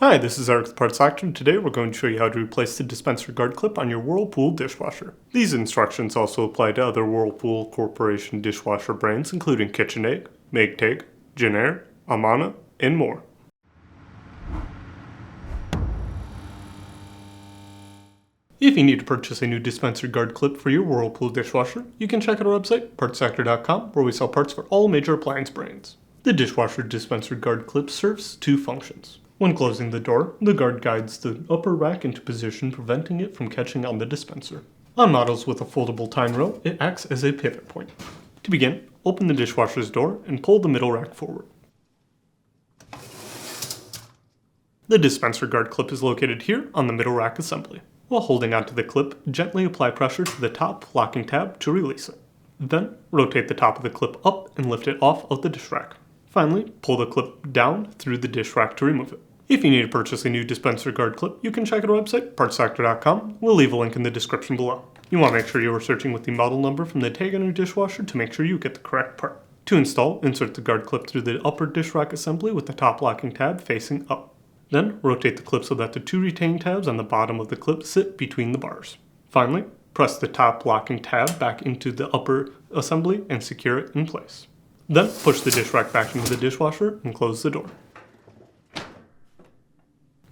Hi, this is Eric the Parts Actor, and today we're going to show you how to replace the dispenser guard clip on your Whirlpool dishwasher. These instructions also apply to other Whirlpool Corporation dishwasher brands including KitchenAid, Maytag, Jenn Air, Amana, and more. If you need to purchase a new dispenser guard clip for your Whirlpool dishwasher, you can check out our website, partsactor.com, where we sell parts for all major appliance brands. The dishwasher dispenser guard clip serves two functions. When closing the door, the guard guides the upper rack into position, preventing it from catching on the dispenser. On models with a foldable time rail, it acts as a pivot point. To begin, open the dishwasher's door and pull the middle rack forward. The dispenser guard clip is located here on the middle rack assembly. While holding onto the clip, gently apply pressure to the top locking tab to release it. Then, rotate the top of the clip up and lift it off of the dish rack. Finally, pull the clip down through the dish rack to remove it. If you need to purchase a new dispenser guard clip, you can check out our website, partsactor.com. We'll leave a link in the description below. You want to make sure you are searching with the model number from the tag on your dishwasher to make sure you get the correct part. To install, insert the guard clip through the upper dish rack assembly with the top locking tab facing up. Then, rotate the clip so that the two retaining tabs on the bottom of the clip sit between the bars. Finally, press the top locking tab back into the upper assembly and secure it in place. Then, push the dish rack back into the dishwasher and close the door.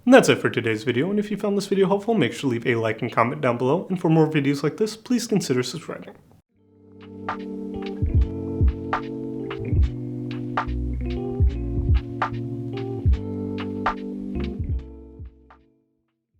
And that's it for today's video, and if you found this video helpful, make sure to leave a like and comment down below, and for more videos like this, please consider subscribing.